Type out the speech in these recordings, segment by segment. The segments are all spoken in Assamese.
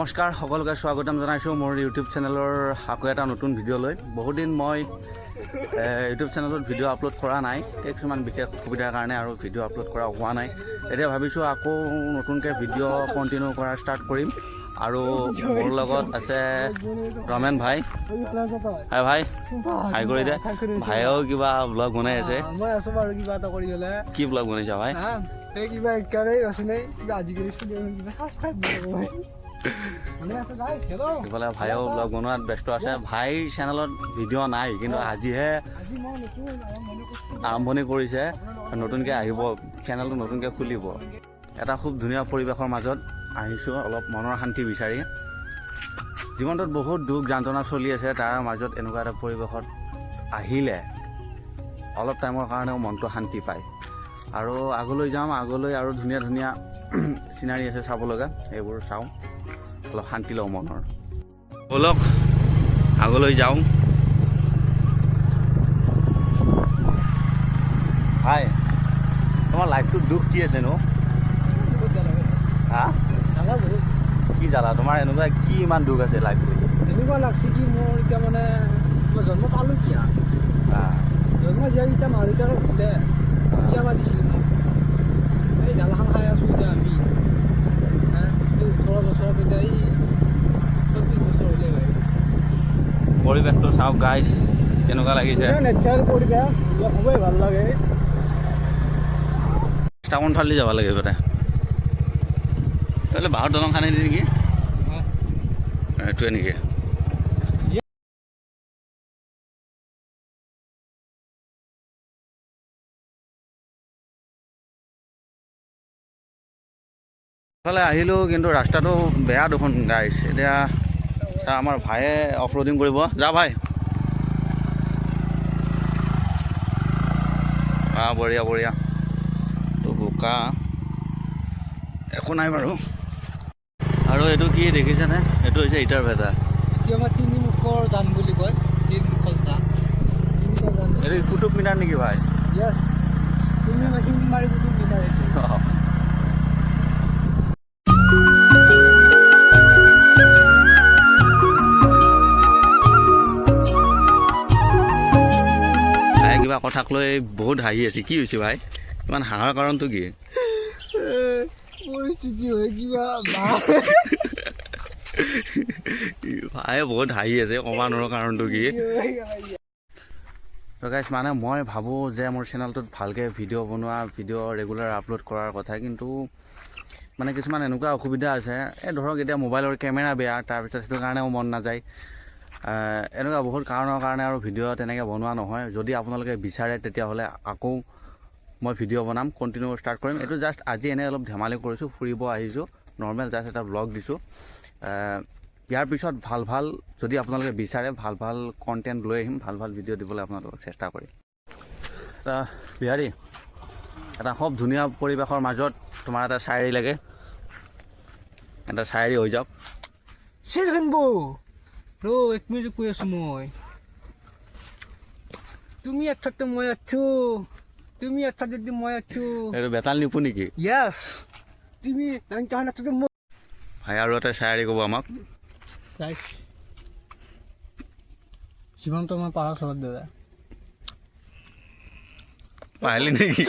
নমস্কাৰ সকলোকে স্বাগতম জনাইছোঁ মোৰ ইউটিউব চেনেলৰ আকৌ এটা নতুন ভিডিঅ' লৈ। বহুদিন মই ইউটিউব চেনেলত ভিডিঅ' আপলোড কৰা নাই, কিছুমান বিশেষ অসুবিধাৰ কাৰণে আৰু ভিডিঅ' আপলোড কৰা হোৱা নাই। এতিয়া ভাবিছোঁ আকৌ নতুনকৈ ভিডিঅ' কণ্টিনিউ কৰা ষ্টাৰ্ট কৰিম। আৰু মোৰ লগত আছে ৰমেন ভাই। হাই ভাই, হাই কৰি দে। ভাইও কিবা ব্লগ বনাই আছে। মই আছো বাৰু কিবা এটা কৰি হলে। কি ব্লগ বনাইছা ভাই? এই কিবা একেবাৰে ৰচনাই কিবা আজিকালি ইফালে ভাইও ব্লগ বনোৱাত ব্যস্ত আছে। ভাইৰ চেনেলত ভিডিঅ' নাই, কিন্তু আজিহে আৰম্ভণি কৰিছে। নতুনকৈ আহিব, চেনেলটো নতুনকৈ খুলিব। এটা খুব ধুনীয়া পৰিৱেশৰ মাজত আহিছোঁ, অলপ মনৰ শান্তি বিচাৰি। জীৱনটোত বহুত দুখ যান্ত্ৰণা চলি আছে, তাৰ মাজত এনেকুৱা এটা পৰিৱেশত আহিলে অলপ টাইমৰ কাৰণেও মনটো শান্তি পায়। আৰু আগলৈ যাম, আগলৈ আৰু ধুনীয়া ধুনীয়া চিনাৰী আছে চাব লগা, সেইবোৰ চাওঁ, অলপ শান্তি লওঁ মনৰ। ব'লক আগলৈ যাওঁ। হাই, তোমাৰ লাইফটোত দুখ কি আছে নো? হা? কি জ্বালা তোমাৰ? এনেকুৱা কি ইমান দুখ আছে লাইফটোত? এনেকুৱা লাগছে কি মোৰ এতিয়া মানে মই জন্ম পালোঁ কিয়া জন্ম দিয়া এতিয়া মা দেউতাৰে ভুলে বিয়া বা দিছিল মোক। এই জ্বালাখন খাই আছোঁ এতিয়া আমি। 18 বছৰত এতিয়া এই 24 বছৰ হ'লে হয়। পৰিৱেশটো চাওক গাইছ, কেনেকুৱা লাগিছে। নেচাৰেল পৰিৱেশ খুবেই ভাল লাগে। টাউন ফালে যাব লাগে গোটে। এইফালে বাঁহৰ দলং খানে নেকি? এইটোৱে নেকি? ইফালে আহিলোঁ, কিন্তু ৰাস্তাটো বেয়া দেখোন গাইছ। এতিয়া আমাৰ ভাইয়ে অফ ৰোডিং কৰিব। যা ভাই। বঢ়িয়া বঢ়িয়া। তো বোকা একো নাই বাৰু। আৰু এইটো কি দেখিছেনে? এইটো হৈছে ইটাৰ ভেটা। এতিয়া আমাৰ তিনিমুখৰ জান বুলি কয়, তিনিমুখৰ জান। এইটো কুটুব মিনাৰ নেকি ভাই? য়েছ, তুমি মাৰি কুটুব মিনাৰ এইটো। কিবা কথাক লৈ বহুত হাঁহি আছে, কি হৈছে ভাই? ইমান হাঁহাৰ কাৰণটো কি? পৰিস্থিতি হয় কিবা ভাই বহুত হাঁহি আছে, ক'ব নোৱাৰো কাৰণটো কি। তো গাইছ, মানে মই ভাবোঁ যে মোৰ চেনেলটোত ভালকৈ ভিডিঅ' বনোৱা, ভিডিঅ' ৰেগুলাৰ আপলোড কৰাৰ কথা, কিন্তু মানে কিছুমান এনেকুৱা অসুবিধা আছে। এই ধৰক এতিয়া মোবাইলৰ কেমেৰা বেয়া, তাৰপিছত সেইটো কাৰণেও মন নাযায়। এনেকুৱা বহুত কাৰণৰ কাৰণে আৰু ভিডিঅ' তেনেকৈ বনোৱা নহয়। যদি আপোনালোকে বিচাৰে তেতিয়াহ'লে আকৌ মই ভিডিঅ' বনাম, কণ্টিনিউ ষ্টাৰ্ট কৰিম। এইটো জাষ্ট আজি এনেই অলপ ধেমালি কৰিছোঁ, ফুৰিব আহিছোঁ, নৰ্মেল জাষ্ট এটা ব্লগ দিছোঁ। ইয়াৰ পিছত ভাল ভাল যদি আপোনালোকে বিচাৰে ভাল ভাল কণ্টেণ্ট লৈ আহিম, ভাল ভাল ভিডিঅ' দিবলৈ আপোনালোকক চেষ্টা কৰিম। বিহাৰী, এটা খুব ধুনীয়া পৰিৱেশৰ মাজত তোমাৰ এটা চায়েৰী লাগে, এটা চায়েৰী হৈ যাওক। এক মিনিট কৈ আছোঁ মই। তুমি আচ্ছাতে মই আছো, তুমি আচ্ছা যদি মই আছো। এইটো বেতাল নিপু নেকি? য়েছ, তুমি আচ্ছাতে মই। ভাই আৰু এটা চায়েৰী ক'ব আমাক। জীৱনটো মই পাহাৰ চৰত দৰে। পাৰিলি নেকি?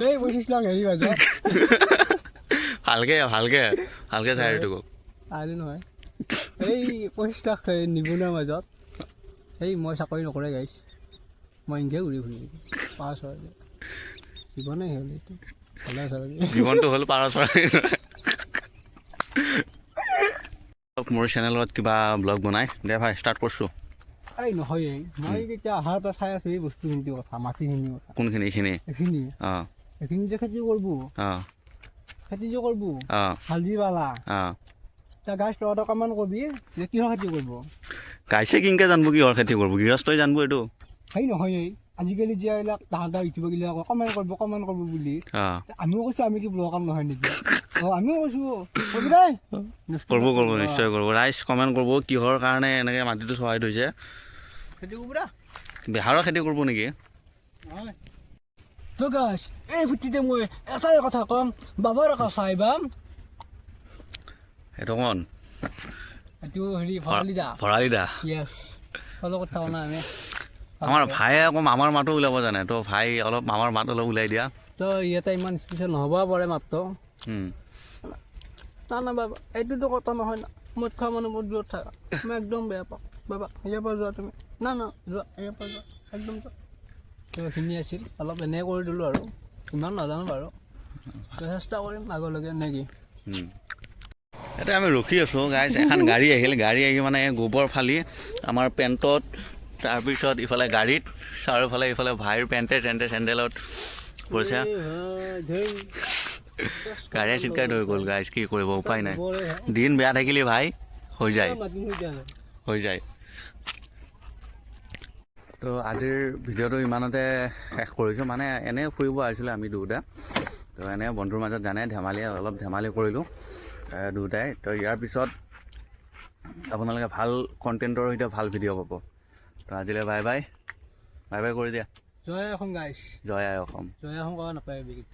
এই বৈশিষ্ট্য হেৰি বাজা ভালকে ভালকে ভালকে চায়েৰীটো কওক। আৰু নহয় এই 25 লাখ নিবনুৱাৰ মাজত এই মই চাকৰি নকৰে গাইছ, মই ইণ্ডিয়া ঘূৰি ফুৰি পাৰ চৰাই জীৱনে হ'ল এইটো। ভালে আছে জীৱনটো হ'ল পাৰ চৰাই। মোৰ চেনেলত কিবা ব্লগ বনাই দে ভাই, ষ্টাৰ্ট কৰিছোঁ। এই নহয়, মই এতিয়া আহাৰ পৰা চাই আছোঁ এই বস্তুখিনিৰ কথা, মাটিখিনিৰ কথা। কোনখিনি? এইখিনি অঁ, এইখিনি যে খেতি কৰিব, অঁ, খেতি যে কৰিব অঁ, হালধি পালা অঁ। এতিয়া গাছ তহঁতৰ কামান কৰবি যে কিহৰ খেতি কৰিব? গাইছে কিনকে জানিব কিহৰ খেতি কৰিব? গৃহস্থই জানিব এইটো। সেই নহয়, আজিকালি যে এইবিলাক তাহাঁতৰ ইউটিউব গিলা কমেণ্ট কৰিব বুলি আমিও কৈছোঁ, আমি কি ব্লগাৰ নহয় নেকি? আমিও কৈছোঁ কৰবি দেই, কৰিব নিশ্চয় কৰিব। ৰাইজ কমেণ্ট কৰিব কিহৰ কাৰণে এনেকৈ মাটিটো চহাই থৈছে। খেতি কৰিব দা, বেহাৰৰ খেতি কৰিব নেকি? এই ভিত্তিতে মই এটাই কথা ক'ম, বাবাৰ কথা চাই বাম সেইটো কোন এইটো হেৰি ভৰালি দা ভৰালি দা য়েছ অলপ কথা শুনা আমি আমাৰ ভাইয়ে আকৌ মামাৰ মাতো ওলাব জানে তো ভাই অলপ মামাৰ মাত অলপ ওলাই দিয়া তো ইয়াতে ইমান স্পেচিয়েল নহ'ব পাৰে মাত্ৰ না না বাবা এইটোতো কথা নহয় না মদ খোৱা মানুহ বহুত দূৰত থাকা মই একদম বেয়া পাওঁ বাবা ইয়াৰ পৰা যোৱা তুমি না না যোৱা ইয়াৰ পৰা যোৱা একদম যোৱা তো এইখিনি আছিল অলপ এনেই কৰি দিলোঁ আৰু ইমান নাজানো বাৰু চেষ্টা কৰিম আগলৈকে নে কি এতিয়া আমি ৰখি আছোঁ গাইজ এখন গাড়ী আহিল গাড়ী আহি মানে গোবৰ ফালি আমাৰ পেণ্টত তাৰপিছত ইফালে গাড়ীত চাৰিওফালে ইফালে ভাইৰ পেণ্টে চেণ্ডেলত পৰিছে গাড়ীয়ে চিটকাই ধৰি গ'ল গাইজ কি কৰিব উপায় নাই দিন বেয়া থাকিলে ভাই হৈ যায় তো আজিৰ ভিডিঅ'টো ইমানতে শেষ কৰিছোঁ মানে এনেই ফুৰিব আহিছিলোঁ আমি দুয়োটা তো এনে বন্ধুৰ মাজত জানে অলপ ধেমালি কৰিলোঁ দুয়োটাই তো ইয়াৰ পিছত আপোনালোকে ভাল কণ্টেণ্টৰ সৈতে ভাল ভিডিঅ' পাব তো আজিলৈ বাই বাই কৰি দিয়া জয় অসম গাইছ জয় আই অসম জয় অসম ক'ব নাপায়